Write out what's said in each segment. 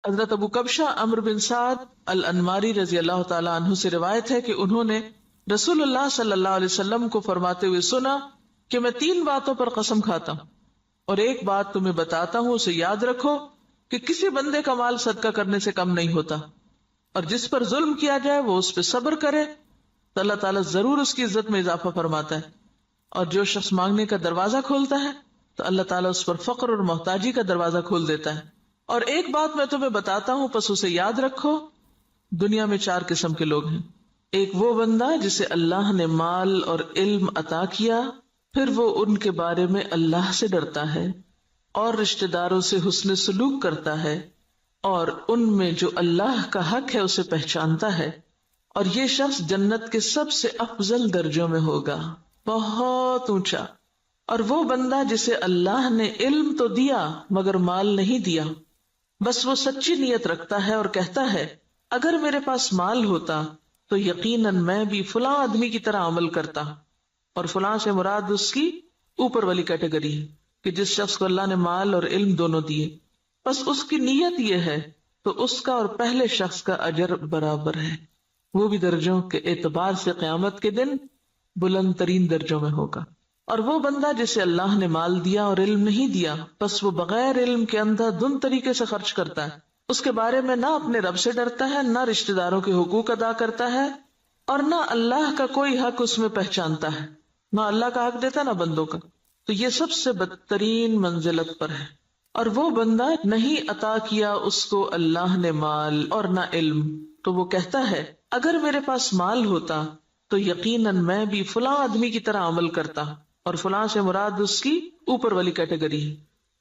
حضرت ابو کبشہ عمرو بن سعد الانماری رضی اللہ تعالیٰ عنہ سے روایت ہے کہ انہوں نے رسول اللہ صلی اللہ علیہ وسلم کو فرماتے ہوئے سنا کہ میں 3 باتوں پر قسم کھاتا ہوں اور ایک بات تمہیں بتاتا ہوں، اسے یاد رکھو کہ کسی بندے کا مال صدقہ کرنے سے کم نہیں ہوتا، اور جس پر ظلم کیا جائے وہ اس پہ صبر کرے تو اللہ تعالیٰ ضرور اس کی عزت میں اضافہ فرماتا ہے، اور جو شخص مانگنے کا دروازہ کھولتا ہے تو اللہ تعالیٰ اس پر فقر اور محتاجی کا دروازہ کھول دیتا ہے۔ اور ایک بات میں تمہیں بتاتا ہوں، پس اسے یاد رکھو، دنیا میں 4 قسم کے لوگ ہیں۔ ایک وہ بندہ جسے اللہ نے مال اور علم عطا کیا، پھر وہ ان کے بارے میں اللہ سے ڈرتا ہے اور رشتہ داروں سے حسن سلوک کرتا ہے، اور ان میں جو اللہ کا حق ہے اسے پہچانتا ہے، اور یہ شخص جنت کے سب سے افضل درجوں میں ہوگا، بہت اونچا۔ اور وہ بندہ جسے اللہ نے علم تو دیا مگر مال نہیں دیا، بس وہ سچی نیت رکھتا ہے اور کہتا ہے اگر میرے پاس مال ہوتا تو یقیناً میں بھی فلاں آدمی کی طرح عمل کرتا، اور فلاں سے مراد اس کی اوپر والی کیٹیگری ہے کہ جس شخص کو اللہ نے مال اور علم دونوں دیے، بس اس کی نیت یہ ہے تو اس کا اور پہلے شخص کا اجر برابر ہے، وہ بھی درجوں کے اعتبار سے قیامت کے دن بلند ترین درجوں میں ہوگا۔ اور وہ بندہ جسے اللہ نے مال دیا اور علم نہیں دیا، بس وہ بغیر علم کے اندھا دھند طریقے سے خرچ کرتا ہے، اس کے بارے میں نہ اپنے رب سے ڈرتا ہے، نہ رشتہ داروں کے حقوق ادا کرتا ہے، اور نہ اللہ کا کوئی حق اس میں پہچانتا ہے، نہ اللہ کا حق دیتا نہ بندوں کا، تو یہ سب سے بدترین منزلت پر ہے۔ اور وہ بندہ نہیں عطا کیا اس کو اللہ نے مال اور نہ علم، تو وہ کہتا ہے اگر میرے پاس مال ہوتا تو یقیناً میں بھی فلاں آدمی کی طرح عمل کرتا، اور فلاں سے مراد اس کی اوپر والی کیٹیگری ہے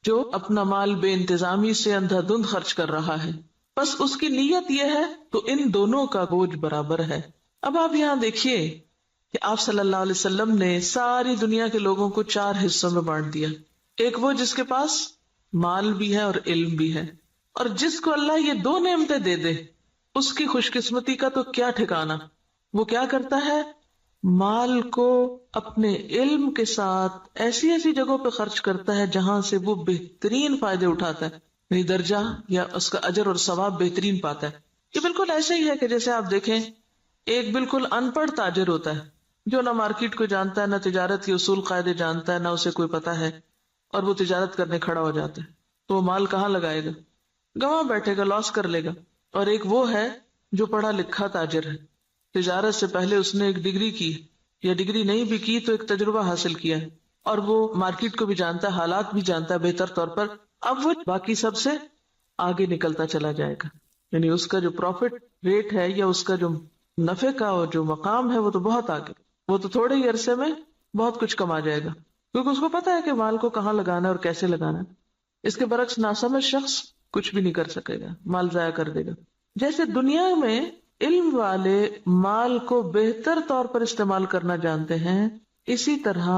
جو اپنا مال بے انتظامی سے اندھا دھند خرچ کر رہا ہے، بس اس کی نیت یہ ہے تو ان دونوں کا بوجھ برابر ہے۔ اب آپ یہاں دیکھیے کہ آپ صلی اللہ علیہ وسلم نے ساری دنیا کے لوگوں کو 4 حصوں میں بانٹ دیا۔ ایک وہ جس کے پاس مال بھی ہے اور علم بھی ہے، اور جس کو اللہ یہ 2 نعمتیں دے دے اس کی خوش قسمتی کا تو کیا ٹھکانا۔ وہ کیا کرتا ہے، مال کو اپنے علم کے ساتھ ایسی ایسی جگہوں پہ خرچ کرتا ہے جہاں سے وہ بہترین فائدے اٹھاتا ہے، یعنی درجہ یا اس کا اجر اور ثواب بہترین پاتا ہے۔ یہ بالکل ایسے ہی ہے کہ جیسے آپ دیکھیں ایک بالکل ان پڑھ تاجر ہوتا ہے جو نہ مارکیٹ کو جانتا ہے، نہ تجارت کے اصول قاعدے جانتا ہے، نہ اسے کوئی پتا ہے، اور وہ تجارت کرنے کھڑا ہو جاتا ہے، تو وہ مال کہاں لگائے گا، گواں بیٹھے گا، لاس کر لے گا۔ اور ایک وہ ہے جو پڑھا لکھا تاجر ہے، تجارت سے پہلے اس نے ایک ڈگری کی، یا ڈگری نہیں بھی کی تو ایک تجربہ حاصل کیا ہے، اور وہ مارکیٹ کو بھی جانتا ہے، حالات بھی جانتا ہے بہتر طور پر، اب وہ باقی سب سے آگے نکلتا چلا جائے گا، یعنی اس کا جو پروفٹ ریٹ ہے یا اس کا جو نفع کا جو مقام ہے وہ تو بہت آگے، وہ تو تھوڑے ہی عرصے میں بہت کچھ کما جائے گا، کیونکہ اس کو پتا ہے کہ مال کو کہاں لگانا ہے اور کیسے لگانا ہے۔ اس کے برعکس ناسمجھ شخص کچھ بھی نہیں کر سکے گا، مال ضائع کر دے گا۔ جیسے دنیا میں علم والے مال کو بہتر طور پر استعمال کرنا جانتے ہیں، اسی طرح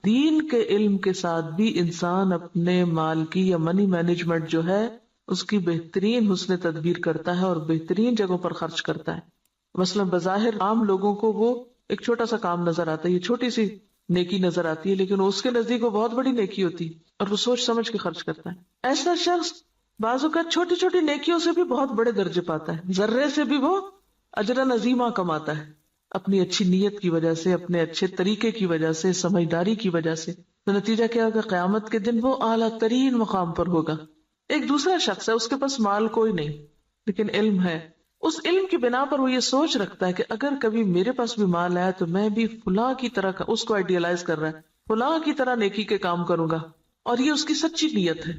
دین کے علم کے ساتھ بھی انسان اپنے مال کی یا منی مینجمنٹ جو ہے اس کی بہترین حسن تدبیر کرتا ہے اور بہترین جگہوں پر خرچ کرتا ہے۔ مثلا بظاہر عام لوگوں کو وہ ایک چھوٹا سا کام نظر آتا ہے، یہ چھوٹی سی نیکی نظر آتی ہے، لیکن اس کے نزدیک وہ بہت بڑی نیکی ہوتی ہے اور وہ سوچ سمجھ کے خرچ کرتا ہے۔ ایسا شخص بعض اوقات چھوٹی چھوٹی نیکیوں سے بھی بہت بڑے درجے پاتا ہے، ذرے سے بھی وہ اجر عظیمہ کماتا ہے، اپنی اچھی نیت کی وجہ سے، اپنے اچھے طریقے کی وجہ سے، سمجھداری کی وجہ سے۔ تو نتیجہ کیا ہوگا، قیامت کے دن وہ اعلیٰ ترین مقام پر ہوگا۔ ایک دوسرا شخص ہے، اس کے پاس مال کوئی نہیں لیکن علم ہے، اس علم کی بنا پر وہ یہ سوچ رکھتا ہے کہ اگر کبھی میرے پاس بھی مال آیا تو میں بھی فلاں کی طرح کا، اس کو آئیڈیالائز کر رہا ہے، فلاں کی طرح نیکی کے کام کروں گا، اور یہ اس کی سچی نیت ہے۔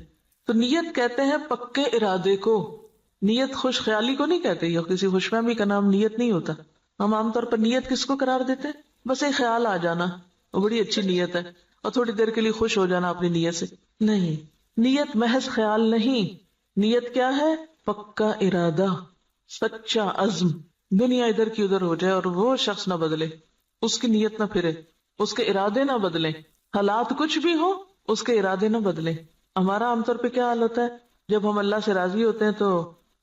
تو نیت کہتے ہیں پکے ارادے کو، نیت خوش خیالی کو نہیں کہتے، یا کسی خوش فہمی کا نام نیت نہیں ہوتا۔ ہم عام طور پر نیت کس کو قرار دیتے ہیں، بس ایک خیال آ جانا، وہ بڑی اچھی نیت ہے، اور تھوڑی دیر کے لیے خوش ہو جانا اپنی نیت سے۔ نہیں، نیت محض خیال نہیں، نیت کیا ہے، پکا ارادہ، سچا عزم۔ دنیا ادھر کی ادھر ہو جائے اور وہ شخص نہ بدلے، اس کی نیت نہ پھرے، اس کے ارادے نہ بدلیں، حالات کچھ بھی ہو اس کے ارادے نہ بدلیں۔ ہمارا عام طور پہ کیا حال ہوتا ہے، جب ہم اللہ سے راضی ہوتے ہیں تو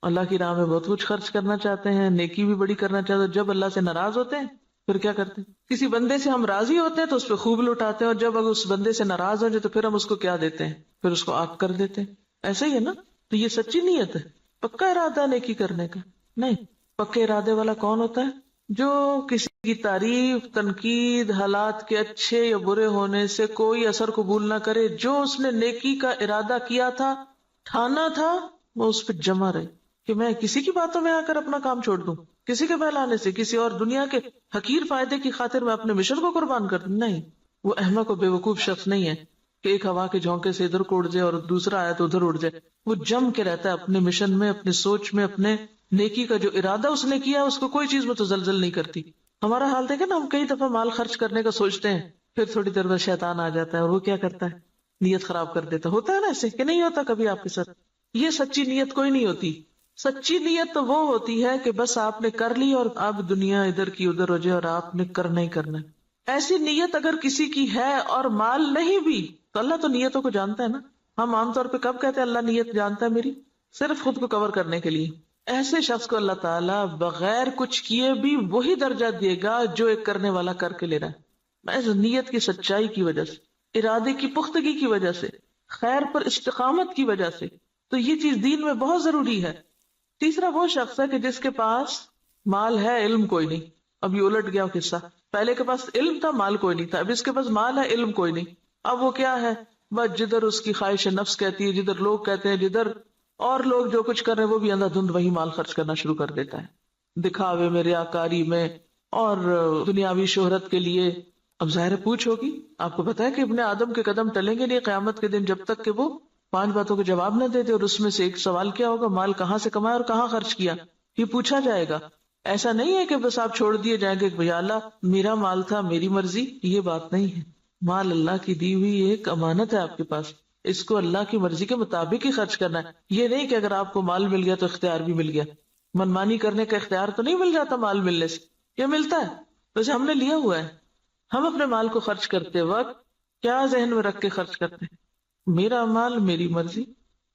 اللہ کی راہ میں بہت کچھ خرچ کرنا چاہتے ہیں، نیکی بھی بڑی کرنا چاہتے ہیں، جب اللہ سے ناراض ہوتے ہیں پھر کیا کرتے ہیں، کسی بندے سے ہم راضی ہوتے ہیں تو اس پہ خوب لٹاتے ہیں، اور جب اگر اس بندے سے ناراض ہو جائے تو پھر ہم اس کو کیا دیتے ہیں، پھر اس کو آگ کر دیتے ہیں۔ ایسا ہی ہے نا، تو یہ سچی نیت ہے۔ پکا ارادہ نیکی کرنے کا نہیں. پکے ارادے والا کون ہوتا ہے؟ جو کسی کی تعریف، تنقید، حالات کے اچھے یا برے ہونے سے کوئی اثر قبول نہ کرے. جو اس نے نیکی کا ارادہ کیا تھا، ٹھانا تھا، وہ اس پہ جمع رہے کہ میں کسی کی باتوں میں آ کر اپنا کام چھوڑ دوں، کسی کے بہلانے سے، کسی اور دنیا کے حقیر فائدے کی خاطر میں اپنے مشن کو قربان کر دوں. نہیں، وہ احمق و بے وقوف شخص نہیں ہے کہ ایک ہوا کے جھونکے سے ادھر کو اڑ جائے اور دوسرا آیا تو ادھر اڑ جائے. وہ جم کے رہتا ہے اپنے مشن میں، اپنے سوچ میں، اپنے نیکی کا جو ارادہ اس نے کیا اس کو کوئی چیز متزلزل نہیں کرتی. ہمارا حال دیکھیں نا، ہم کئی دفعہ مال خرچ کرنے کا سوچتے ہیں، پھر تھوڑی دیر بعد شیطان آ جاتا ہے اور وہ کیا کرتا ہے؟ نیت خراب کر دیتا. ہوتا ہے نا ایسے کہ نہیں ہوتا کبھی آپ کے ساتھ؟ یہ سچی نیت کوئی نہیں ہوتی. سچی نیت تو وہ ہوتی ہے کہ بس آپ نے کر لی اور اب دنیا ادھر کی ادھر ہو جائے اور آپ نے کرنا ہی کرنا ہے. ایسی نیت اگر کسی کی ہے اور مال نہیں بھی تو اللہ تو نیتوں کو جانتا ہے نا. ہم عام طور پہ کب کہتے ہیں اللہ نیت جانتا ہے میری؟ صرف خود کو کور کرنے کے لیے. ایسے شخص کو اللہ تعالیٰ بغیر کچھ کیے بھی وہی درجہ دے گا جو ایک کرنے والا کر کے لے رہا ہے. محض نیت کی سچائی کی وجہ سے، ارادے کی پختگی کی وجہ سے، خیر پر استقامت کی وجہ سے. تو یہ چیز دین میں بہت ضروری ہے. تیسرا وہ شخص ہے کہ جس کے پاس مال ہے، علم کوئی نہیں. اب یہ الٹ گیا قصہ. پہلے کے پاس علم تھا، مال کوئی نہیں تھا. اب اس کے پاس مال ہے، علم کوئی نہیں. اب وہ کیا ہے؟ بس جدھر اس کی خواہش نفس کہتی ہے، جدھر لوگ کہتے ہیں، جدھر اور لوگ جو کچھ کر رہے ہیں وہ بھی اندھا دھند وہی مال خرچ کرنا شروع کر دیتا ہے، دکھاوے میں، ریاکاری میں اور دنیاوی شہرت کے لیے. اب ظاہر پوچھ ہوگی. آپ کو پتا ہے کہ ابن آدم کے قدم ٹلیں گے نہیں قیامت کے دن جب تک کہ وہ 5 باتوں کے جواب نہ دے دے. اور اس میں سے ایک سوال کیا ہوگا؟ مال کہاں سے کمایا اور کہاں خرچ کیا، یہ پوچھا جائے گا. ایسا نہیں ہے کہ بس آپ چھوڑ دیے جائیں گے کہ اللہ میرا مال تھا، میری مرضی. یہ بات نہیں ہے. مال اللہ کی دی ہوئی ایک امانت ہے آپ کے پاس، اس کو اللہ کی مرضی کے مطابق ہی خرچ کرنا ہے. یہ نہیں کہ اگر آپ کو مال مل گیا تو اختیار بھی مل گیا. منمانی کرنے کا اختیار تو نہیں مل جاتا مال ملنے سے. یہ ملتا ہے ویسے ہم نے لیا ہوا ہے. ہم اپنے مال کو خرچ کرتے وقت کیا ذہن میں رکھ کے خرچ کرتے ہیں؟ میرا مال، میری مرضی،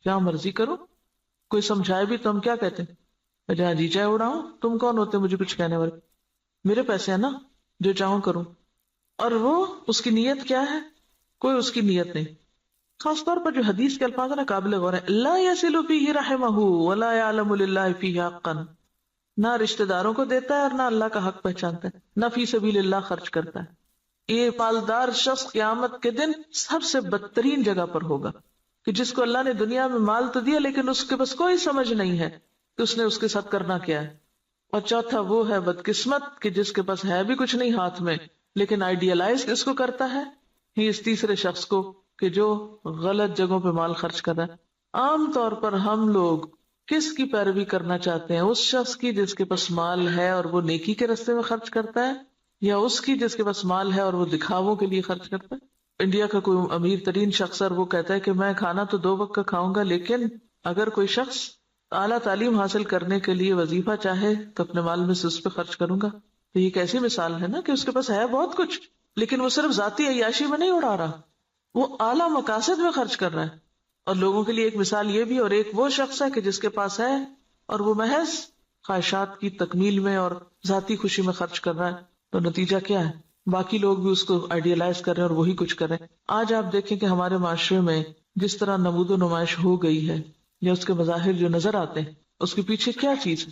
کیا مرضی کرو. کوئی سمجھائے بھی تو ہم کیا کہتے ہیں؟ جہاں جی چاہے اڑاؤں. تم کون ہوتے مجھے کچھ کہنے والے؟ میرے پیسے ہیں نا، جو چاہوں کروں. اور وہ اس کی نیت کیا ہے؟ کوئی اس کی نیت نہیں. خاص طور پر جو حدیث کے الفاظ ہیں نا، قابل غور ہے. لا یصل فیہ رحمہ ولا یعلم للہ فیہ حقا. نہ رشتہ داروں کو دیتا ہے اور نہ اللہ کا حق پہچانتا ہے، نہ فی سبیل اللہ خرچ کرتا ہے. یہ مالدار شخص قیامت کے دن سب سے بدترین جگہ پر ہوگا کہ جس کو اللہ نے دنیا میں مال تو دیا لیکن اس کے پاس کوئی سمجھ نہیں ہے کہ اس نے اس کے ساتھ کرنا کیا ہے. اور چوتھا وہ ہے بدقسمت کہ جس کے پاس ہے بھی کچھ نہیں ہاتھ میں لیکن آئیڈیالائز اس کو کرتا ہے. ہی اس تیسرے شخص کو کہ جو غلط جگہوں پہ مال خرچ کر رہا ہے. عام طور پر ہم لوگ کس کی پیروی کرنا چاہتے ہیں؟ اس شخص کی جس کے پاس مال ہے اور وہ نیکی کے راستے میں خرچ کرتا ہے، یا اس کی جس کے پاس مال ہے اور وہ دکھاووں کے لیے خرچ کرتا ہے؟ انڈیا کا کوئی امیر ترین شخص اور وہ کہتا ہے کہ میں کھانا تو 2 وقت کا کھاؤں گا، لیکن اگر کوئی شخص اعلیٰ تعلیم حاصل کرنے کے لیے وظیفہ چاہے تو اپنے مال میں سے اس پہ خرچ کروں گا. تو یہ کیسی مثال ہے نا کہ اس کے پاس ہے بہت کچھ لیکن وہ صرف ذاتی عیاشی میں نہیں اڑا رہا، وہ اعلیٰ مقاصد میں خرچ کر رہا ہے. اور لوگوں کے لیے ایک مثال یہ بھی، اور ایک وہ شخص ہے کہ جس کے پاس ہے اور وہ محض خواہشات کی تکمیل میں اور ذاتی خوشی میں خرچ کر رہا ہے. تو نتیجہ کیا ہے؟ باقی لوگ بھی اس کو آئیڈیالائز کر رہے ہیں اور وہی کچھ کر رہے ہیں. آج آپ دیکھیں کہ ہمارے معاشرے میں جس طرح نمود و نمائش ہو گئی ہے یا اس کے مظاہر جو نظر آتے ہیں، اس کے پیچھے کیا چیز ہے؟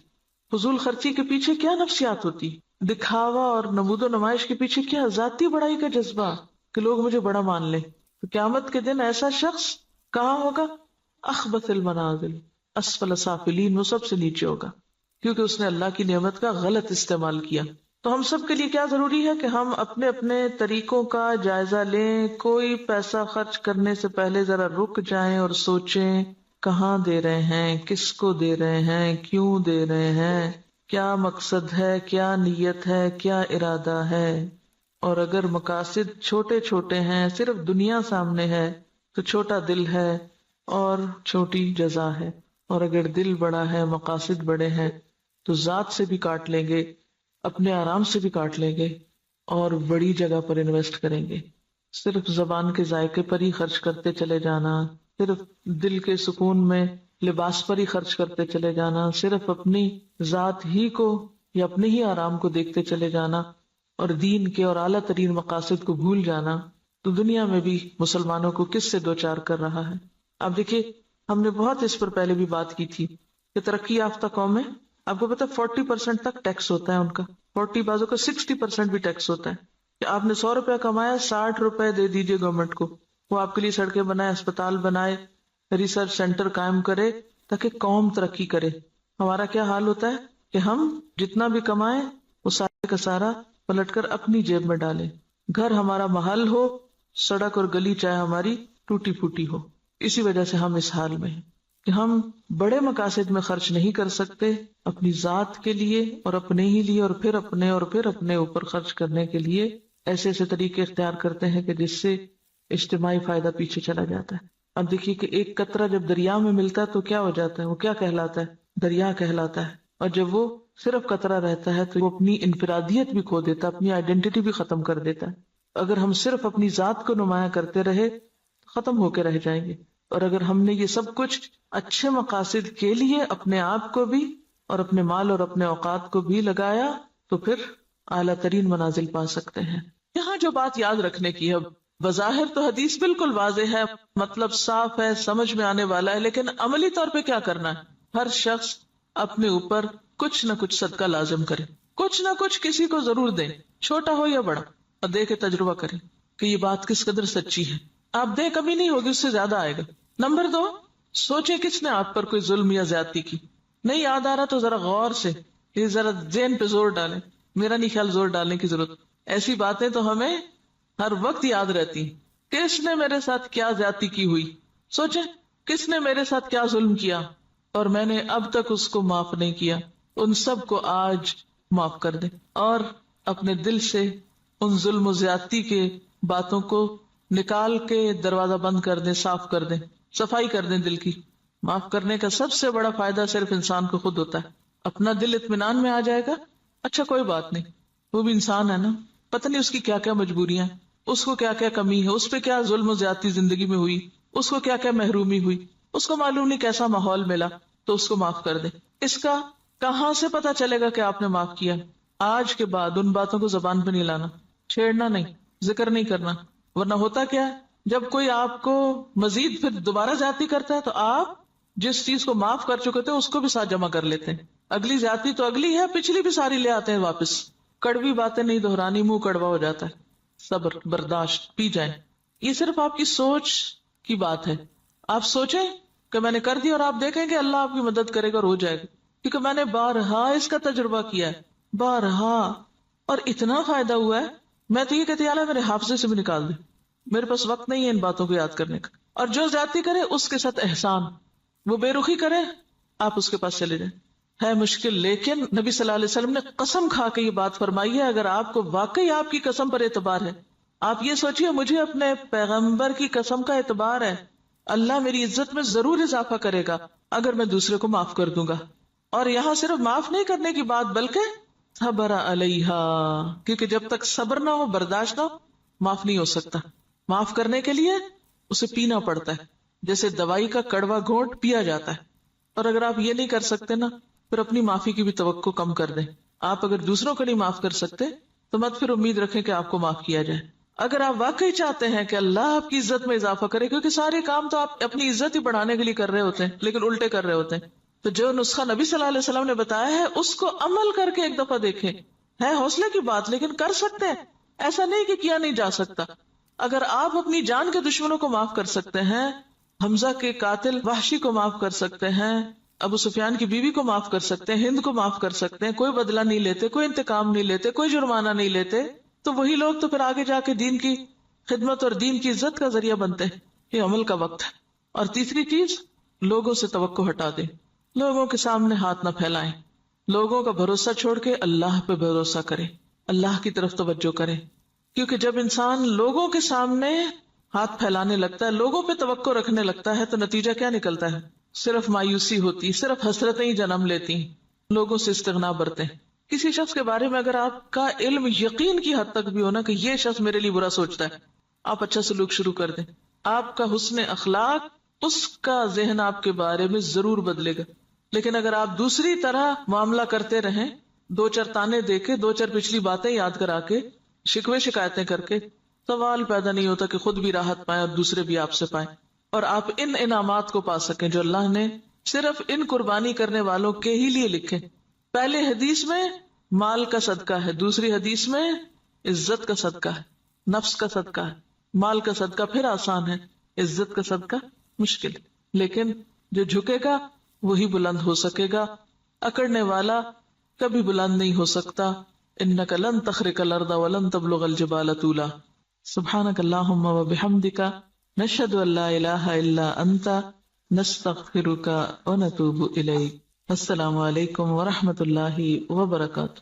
فضول خرچی کے پیچھے کیا نفسیات ہوتی؟ دکھاوا اور نمود و نمائش کے پیچھے کیا ذاتی بڑائی کا جذبہ کہ لوگ مجھے بڑا مان لیں. تو قیامت کے دن ایسا شخص کہاں ہوگا؟ اخبث المنازل اسفل سافلین، وہ سب سے نیچے ہوگا کیونکہ اس نے اللہ کی نعمت کا غلط استعمال کیا. تو ہم سب کے لیے کیا ضروری ہے کہ ہم اپنے اپنے طریقوں کا جائزہ لیں. کوئی پیسہ خرچ کرنے سے پہلے ذرا رک جائیں اور سوچیں کہاں دے رہے ہیں، کس کو دے رہے ہیں، کیوں دے رہے ہیں، کیا مقصد ہے، کیا نیت ہے، کیا ارادہ ہے. اور اگر مقاصد چھوٹے چھوٹے ہیں، صرف دنیا سامنے ہے تو چھوٹا دل ہے اور چھوٹی جزا ہے. اور اگر دل بڑا ہے، مقاصد بڑے ہیں تو ذات سے بھی کاٹ لیں گے، اپنے آرام سے بھی کاٹ لیں گے اور بڑی جگہ پر انویسٹ کریں گے. صرف زبان کے ذائقے پر ہی خرچ کرتے چلے جانا، صرف دل کے سکون میں لباس پر ہی خرچ کرتے چلے جانا، صرف اپنی ذات ہی کو یا اپنے ہی آرام کو دیکھتے چلے جانا اور دین کے اور اعلیٰ ترین مقاصد کو بھول جانا، تو دنیا میں بھی مسلمانوں کو کس سے دوچار کر رہا ہے. اب دیکھیے، ہم نے بہت اس پر پہلے بھی بات کی تھی کہ ترقی یافتہ قومیں، آپ کو پتا 40% تک ٹیکس ہوتا ہے ان کا، 40 بازوں کا 60% بھی ٹیکس ہوتا ہے، کہ آپ نے 100 روپے کمایا 60 روپے دے دیجئے گورنمنٹ کو، وہ آپ کے لیے سڑکیں بنائے، اسپتال بنائے، ریسرچ سینٹر قائم کرے تاکہ قوم ترقی کرے۔ ہمارا کیا حال ہوتا ہے کہ ہم جتنا بھی کمائیں وہ سارے کا سارا پلٹ کر اپنی جیب میں ڈالیں، گھر ہمارا محل ہو، سڑک اور گلی چاہے ہماری ٹوٹی پھوٹی ہو۔ اسی وجہ سے ہم اس حال میں ہیں کہ ہم بڑے مقاصد میں خرچ نہیں کر سکتے، اپنی ذات کے لیے اور اپنے ہی لیے، اور پھر اپنے اوپر خرچ کرنے کے لیے ایسے ایسے طریقے اختیار کرتے ہیں کہ جس سے اجتماعی فائدہ پیچھے چلا جاتا ہے۔ اب دیکھیے کہ ایک قطرہ جب دریا میں ملتا ہے تو کیا ہو جاتا ہے، وہ کیا کہلاتا ہے، دریا کہلاتا ہے، اور جب وہ صرف قطرہ رہتا ہے تو وہ اپنی انفرادیت بھی کھو دیتا ہے، اپنی آئیڈینٹی بھی ختم کر دیتا ہے۔ اگر ہم صرف اپنی ذات کو نمایاں کرتے رہے ختم ہو کے رہ جائیں گے، اور اگر ہم نے یہ سب کچھ اچھے مقاصد کے لیے اپنے آپ کو بھی اور اپنے مال اور اپنے اوقات کو بھی لگایا تو پھر اعلیٰ ترین منازل پا سکتے ہیں۔ یہاں جو بات یاد رکھنے کی ہے، بظاہر تو حدیث بالکل واضح ہے، مطلب صاف ہے، سمجھ میں آنے والا ہے، لیکن عملی طور پہ کیا کرنا ہے؟ ہر شخص اپنے اوپر کچھ نہ کچھ صدقہ لازم کرے، کچھ نہ کچھ کسی کو ضرور دے، چھوٹا ہو یا بڑا، اور دے کے تجربہ کرے کہ یہ بات کس قدر سچی ہے۔ آپ دے کمی نہیں ہوگی، اس سے زیادہ آئے گا۔ نمبر 2، سوچے کس نے آپ پر کوئی ظلم یا زیادتی کی، نہیں یاد آ رہا تو ذرا غور سے یہ ذرا ذہن پہ زور ڈالیں، میرا نہیں خیال زور ڈالنے کی ضرورت، ایسی باتیں تو ہمیں ہر وقت یاد رہتی ہیں۔ کس نے میرے ساتھ کیا زیادتی کی ہوئی، سوچیں کس نے میرے ساتھ کیا ظلم کیا اور میں نے اب تک اس کو معاف نہیں کیا، ان سب کو آج معاف کر دیں، اور اپنے دل سے ان ظلم و زیادتی کے باتوں کو نکال کے دروازہ بند کر دیں، صاف کر دیں، صفائی کر دیں دل کی۔ معاف کرنے کا سب سے بڑا فائدہ صرف انسان کو خود ہوتا ہے، اپنا دل اطمینان میں آ جائے گا، اچھا کوئی بات نہیں، وہ بھی انسان ہے نا، پتہ نہیں اس کی کیا کیا مجبوریاں، اس کو کیا کیا کمی ہے، اس پہ کیا ظلم و زیادتی زندگی میں ہوئی، اس کو کیا کیا محرومی ہوئی، اس کو معلوم نہیں کیسا ماحول ملا، تو اس کو معاف کر دے۔ اس کا کہاں سے پتا چلے گا کہ آپ نے معاف کیا؟ آج کے بعد ان باتوں کو زبان پہ نہیں لانا، چھیڑنا نہیں، ذکر نہیں کرنا، ورنہ ہوتا کیا ہے، جب کوئی آپ کو مزید پھر دوبارہ زیادتی کرتا ہے تو آپ جس چیز کو معاف کر چکے تھے اس کو بھی ساتھ جمع کر لیتے ہیں، اگلی زیادتی تو اگلی ہے، پچھلی بھی ساری لے آتے ہیں واپس۔ کڑوی باتیں نہیں دہرانی، منہ کڑوا ہو جاتا ہے۔ صبر، برداشت، پی جائیں۔ یہ صرف آپ کی سوچ کی بات ہے، آپ سوچیں کہ میں نے کر دیا، اور آپ دیکھیں کہ اللہ آپ کی مدد کرے گا اور ہو جائے گا، کیونکہ میں نے بارہا اس کا تجربہ کیا ہے، بارہا، اور اتنا فائدہ ہوا ہے، میں تو یہ کہتی اللہ میرے حافظے سے بھی نکال دے، میرے پاس وقت نہیں ہے ان باتوں کو یاد کرنے کا۔ اور جو زیادتی کرے اس کے ساتھ احسان، وہ بے رخی کرے، آپ اس کے پاس چلے جائیں۔ ہے مشکل، لیکن نبی صلی اللہ علیہ وسلم نے قسم کھا کے یہ بات فرمائی ہے، اگر آپ کو واقعی آپ کی قسم پر اعتبار ہے، آپ یہ سوچیے مجھے اپنے پیغمبر کی قسم کا اعتبار ہے، اللہ میری عزت میں ضرور اضافہ کرے گا اگر میں دوسرے کو معاف کر دوں گا۔ اور یہاں صرف معاف نہیں کرنے کی بات بلکہ صبر علیہا، کیونکہ جب تک صبر نہ ہو، برداشت نہ ہو، معاف نہیں ہو سکتا۔ معاف کرنے کے لیے اسے پینا پڑتا ہے، جیسے دوائی کا کڑوا گھونٹ پیا جاتا ہے۔ اور اگر آپ یہ نہیں کر سکتے نا، پھر اپنی معافی کی بھی توقع کم کر دیں۔ آپ اگر دوسروں کو نہیں معاف کر سکتے تو مت پھر امید رکھیں کہ آپ کو معاف کیا جائے۔ اگر آپ واقعی چاہتے ہیں کہ اللہ آپ کی عزت میں اضافہ کرے، کیونکہ سارے کام تو آپ اپنی عزت ہی بڑھانے کے لیے کر رہے ہوتے ہیں لیکن الٹے کر رہے ہوتے ہیں، تو جو نسخہ نبی صلی اللہ علیہ وسلم نے بتایا ہے اس کو عمل کر کے ایک دفعہ دیکھیں۔ ہے حوصلے کی بات لیکن کر سکتے ہیں، ایسا نہیں کہ کیا نہیں جا سکتا۔ اگر آپ اپنی جان کے دشمنوں کو معاف کر سکتے ہیں، حمزہ کے قاتل وحشی کو معاف کر سکتے ہیں، ابو سفیان کی بیوی کو معاف کر سکتے ہیں، ہند کو معاف کر سکتے ہیں، کوئی بدلہ نہیں لیتے، کوئی انتقام نہیں لیتے، کوئی جرمانہ نہیں لیتے، تو وہی لوگ تو پھر آگے جا کے دین کی خدمت اور دین کی عزت کا ذریعہ بنتے ہیں۔ یہ عمل کا وقت ہے۔ اور تیسری چیز، لوگوں سے توقع ہٹا دیں، لوگوں کے سامنے ہاتھ نہ پھیلائیں، لوگوں کا بھروسہ چھوڑ کے اللہ پہ بھروسہ کریں، اللہ کی طرف توجہ کریں، کیونکہ جب انسان لوگوں کے سامنے ہاتھ پھیلانے لگتا ہے، لوگوں پہ توقع رکھنے لگتا ہے، تو نتیجہ کیا نکلتا ہے؟ صرف مایوسی ہوتی، صرف حسرتیں ہی جنم لیتی، لوگوں سے استغنا برتے۔ کسی شخص کے بارے میں اگر آپ کا علم یقین کی حد تک بھی ہونا کہ یہ شخص میرے لیے برا سوچتا ہے، آپ اچھا سلوک شروع کر دیں، آپ کا حسن اخلاق اس کا ذہن آپ کے بارے میں ضرور بدلے گا۔ لیکن اگر آپ دوسری طرح معاملہ کرتے رہیں، دو چار تانے دے کے، دو چار پچھلی باتیں یاد کرا کے، شکوے شکایتیں کر کے، سوال پیدا نہیں ہوتا کہ خود بھی راحت پائیں اور دوسرے بھی آپ سے پائیں، اور آپ ان انعامات کو پا سکیں جو اللہ نے صرف ان قربانی کرنے والوں کے ہی لیے لکھے. پہلے حدیث میں مال کا صدقہ ہے، دوسری حدیث میں عزت کا صدقہ ہے، نفس کا صدقہ ہے. مال کا صدقہ پھر آسان ہے، عزت کا صدقہ مشکل. لیکن جو جھکے گا وہی بلند ہو سکے گا، اکڑنے والا کبھی بلند نہیں ہو سکتا. انک لن تخرق الارض ولن تبلغ الجبال طولا. سبحانک اللہم وبحمدک نشہد ان لا الہ الا انت نستغفرک ونتوب الیک. السلام علیکم ورحمۃ اللہ وبرکاتہ.